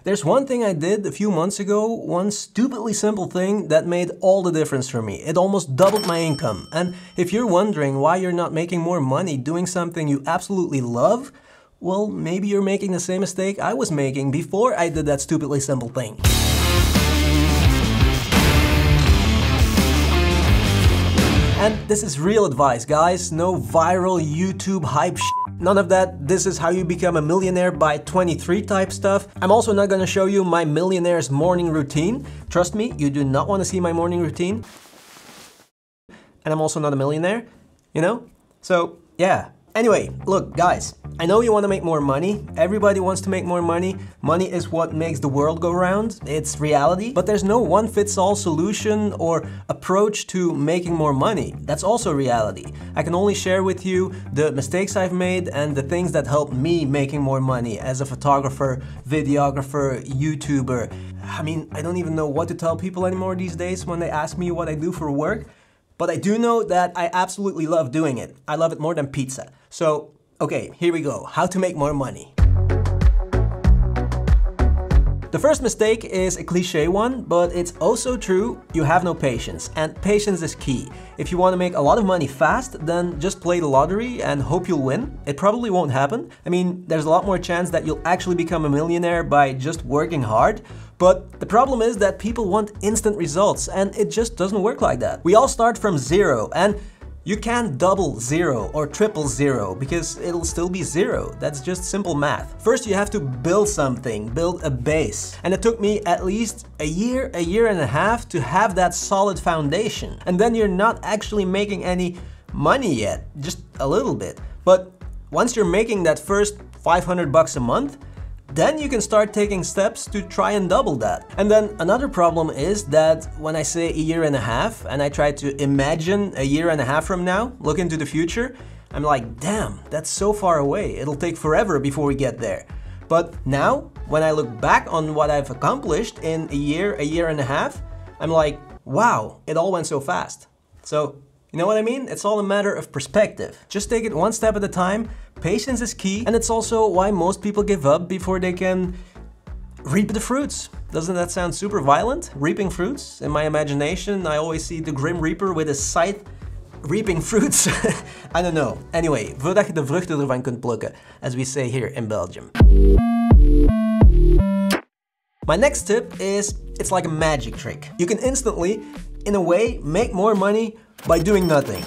There's one thing I did a few months ago, one stupidly simple thing that made all the difference for me. It almost doubled my income. And if you're wondering why you're not making more money doing something you absolutely love, well, maybe you're making the same mistake I was making before I did that stupidly simple thing. And this is real advice, guys. No viral YouTube hype shit. None of that, this is how you become a millionaire by 23 type stuff. I'm also not gonna show you my millionaire's morning routine. Trust me, you do not want to see my morning routine. And I'm also not a millionaire, you know? So, yeah. Anyway, look, guys, I know you want to make more money. Everybody wants to make more money. Money is what makes the world go round. It's reality. But there's no one-fits-all solution or approach to making more money. That's also reality. I can only share with you the mistakes I've made and the things that helped me making more money as a photographer, videographer, YouTuber. I mean, I don't even know what to tell people anymore these days when they ask me what I do for work. But I do know that I absolutely love doing it. I love it more than pizza. So, okay, here we go. How to make more money. The first mistake is a cliche one, but it's also true. You have no patience, and patience is key. If you want to make a lot of money fast, then just play the lottery and hope you'll win. It probably won't happen. I mean, there's a lot more chance that you'll actually become a millionaire by just working hard. But the problem is that people want instant results, and it just doesn't work like that. We all start from zero, and you can't double zero or triple zero because it'll still be zero. That's just simple math. First, you have to build something, build a base. And it took me at least a year and a half to have that solid foundation. And then you're not actually making any money yet, just a little bit. But once you're making that first 500 bucks a month, then you can start taking steps to try and double that. And then another problem is that when I say a year and a half and I try to imagine a year and a half from now, look into the future, I'm like, damn, that's so far away. It'll take forever before we get there. But now, when I look back on what I've accomplished in a year and a half, I'm like, wow, it all went so fast. So, you know what I mean? It's all a matter of perspective. Just take it one step at a time. Patience is key, and it's also why most people give up before they can reap the fruits. Doesn't that sound super violent? Reaping fruits? In my imagination, I always see the Grim Reaper with his scythe reaping fruits. I don't know. Anyway, voordat je de vruchten ervan kunt plukken, as we say here in Belgium. My next tip is, it's like a magic trick. You can instantly, in a way, make more money by doing nothing.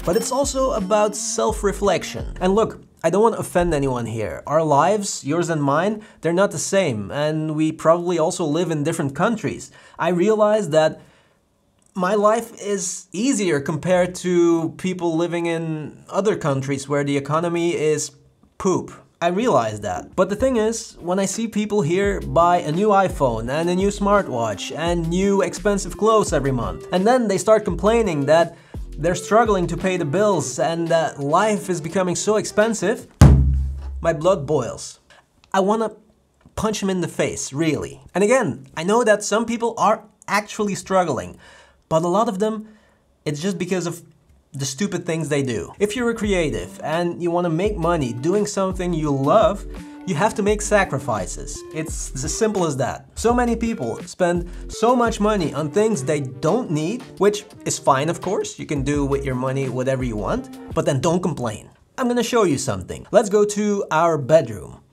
But it's also about self-reflection. And look, I don't want to offend anyone here. Our lives, yours and mine, they're not the same, and we probably also live in different countries. I realize that my life is easier compared to people living in other countries where the economy is poop. I realize that. But the thing is, when I see people here buy a new iPhone and a new smartwatch and new expensive clothes every month, and then they start complaining that they're struggling to pay the bills and that life is becoming so expensive, my blood boils. I want to punch them in the face, really. And again, I know that some people are actually struggling, but a lot of them, it's just because of the stupid things they do. If you're a creative and you want to make money doing something you love, you have to make sacrifices. It's as simple as that. So many people spend so much money on things they don't need, which is fine, of course. You can do with your money whatever you want, but then don't complain. I'm gonna show you something. Let's go to our bedroom.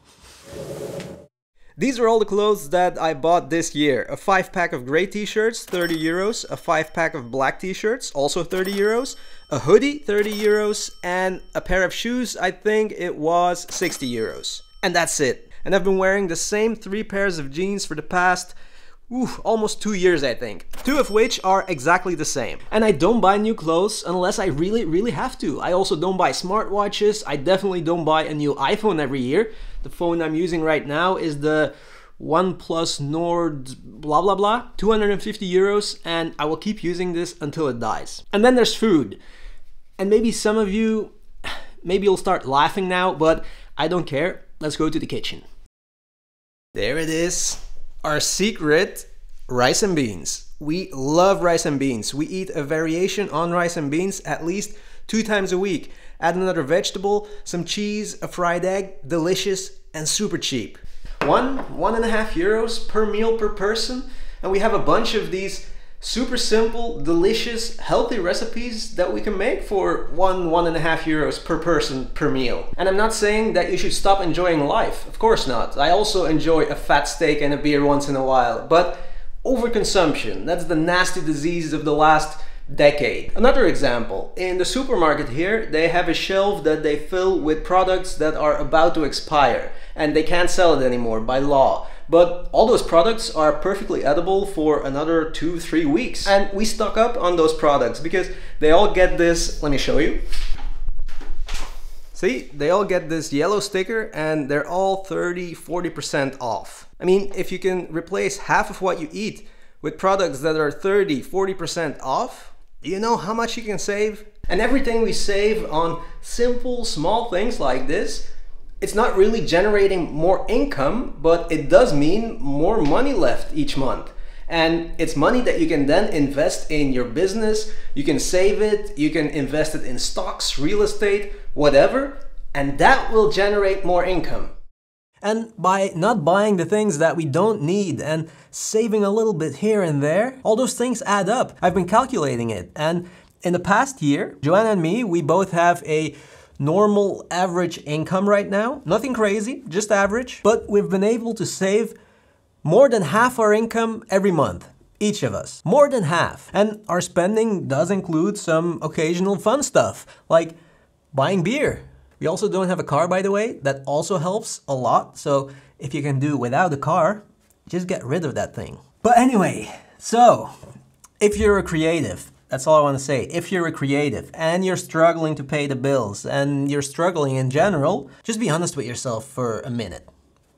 These are all the clothes that I bought this year. A 5-pack of gray t-shirts, 30 euros. A 5-pack of black t-shirts, also 30 euros. A hoodie, 30 euros. And a pair of shoes, I think it was 60 euros. And that's it. And I've been wearing the same 3 pairs of jeans for the past almost 2 years, I think. 2 of which are exactly the same. And I don't buy new clothes unless I really have to. I also don't buy smartwatches. I definitely don't buy a new iPhone every year. The phone I'm using right now is the OnePlus Nord blah blah blah, 250 euros, and I will keep using this until it dies. And then there's food. And maybe some of you, maybe you'll start laughing now, but I don't care. Let's go to the kitchen. There it is. Our secret rice and beans. We love rice and beans. We eat a variation on rice and beans at least 2 times a week. Add another vegetable, some cheese, a fried egg, delicious and super cheap. 1.5 euros per meal per person, and we have a bunch of these super simple, delicious, healthy recipes that we can make for 1.5 euros per person per meal. And I'm not saying that you should stop enjoying life, of course not. I also enjoy a fat steak and a beer once in a while, but overconsumption, that's the nasty disease of the last decade. Another example, in the supermarket here, they have a shelf that they fill with products that are about to expire and they can't sell it anymore by law. But all those products are perfectly edible for another 2-3 weeks. And we stock up on those products because they all get this, let me show you. See, they all get this yellow sticker and they're all 30-40% off. I mean, if you can replace half of what you eat with products that are 30-40% off, do you know how much you can save? And everything we save on simple, small things like this, it's not really generating more income, but it does mean more money left each month. And it's money that you can then invest in your business, you can save it, you can invest it in stocks, real estate, whatever, and that will generate more income. And by not buying the things that we don't need and saving a little bit here and there, all those things add up. I've been calculating it, and in the past year, Joanna and me, we both have a normal average income right now. Nothing crazy, just average. But we've been able to save more than half our income every month, each of us. More than half. And our spending does include some occasional fun stuff, like buying beer. We also don't have a car, by the way. That also helps a lot. So if you can do without a car, just get rid of that thing. But anyway, so if you're a creative, that's all I want to say. If you're a creative and you're struggling to pay the bills and you're struggling in general, just be honest with yourself for a minute.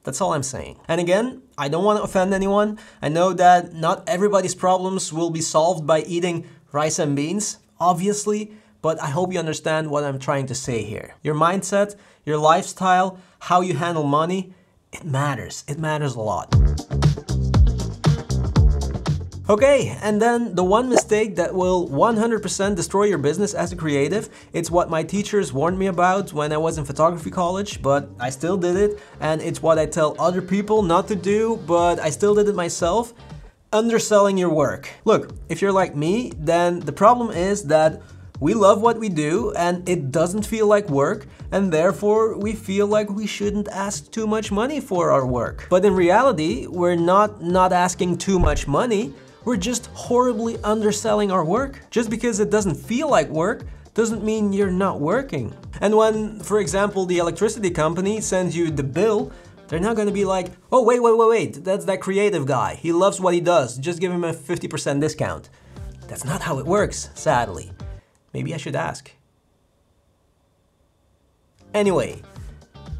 That's all I'm saying. And again, I don't want to offend anyone. I know that not everybody's problems will be solved by eating rice and beans, obviously, but I hope you understand what I'm trying to say here. Your mindset, your lifestyle, how you handle money, it matters. It matters a lot. Okay, and then the one mistake that will 100% destroy your business as a creative, it's what my teachers warned me about when I was in photography college, but I still did it, and it's what I tell other people not to do, but I still did it myself: underselling your work. Look, if you're like me, then the problem is that we love what we do and it doesn't feel like work, and therefore we feel like we shouldn't ask too much money for our work. But in reality, we're not asking too much money. We're just horribly underselling our work. Just because it doesn't feel like work doesn't mean you're not working. And when, for example, the electricity company sends you the bill, they're not gonna be like, oh, wait, that's that creative guy. He loves what he does. Just give him a 50% discount. That's not how it works, sadly. Maybe I should ask. Anyway,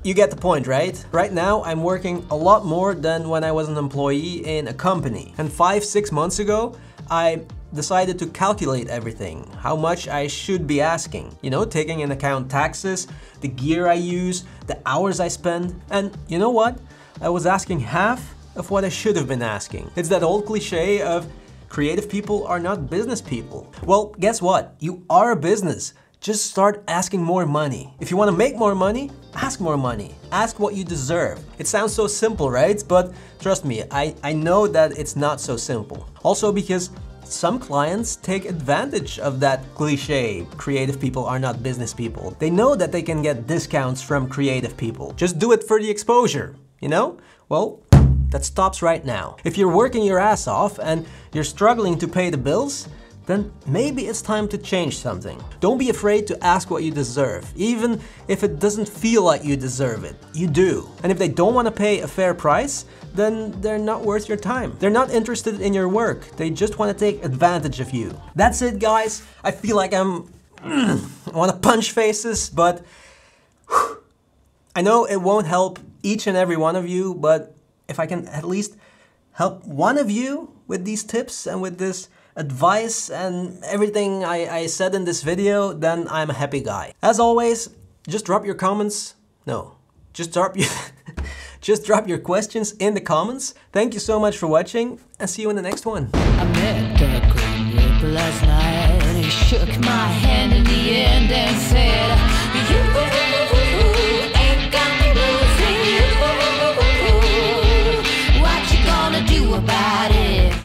you get the point, right? Right now, I'm working a lot more than when I was an employee in a company. And 5-6 months ago, I decided to calculate everything, how much I should be asking. You know, taking into account taxes, the gear I use, the hours I spend. And you know what? I was asking half of what I should have been asking. It's that old cliche of creative people are not business people. Well, guess what? You are a business. Just start asking more money. If you want to make more money, ask more money. Ask what you deserve. It sounds so simple, right? But trust me, I know that it's not so simple. Also because some clients take advantage of that cliche, creative people are not business people. They know that they can get discounts from creative people. Just do it for the exposure, you know? Well, that stops right now. If you're working your ass off and you're struggling to pay the bills, then maybe it's time to change something. Don't be afraid to ask what you deserve, even if it doesn't feel like you deserve it. You do. And if they don't want to pay a fair price, then they're not worth your time. They're not interested in your work. They just want to take advantage of you. That's it, guys. I feel like I want to punch faces, but I know it won't help each and every one of you, but if I can at least help one of you with these tips and with this advice and everything I said in this video, then I'm a happy guy. As always, just drop your comments. No, just drop your questions in the comments. Thank you so much for watching, and see you in the next one. I met the Grim Reaper last night, and he shook my hand in the end and said, "You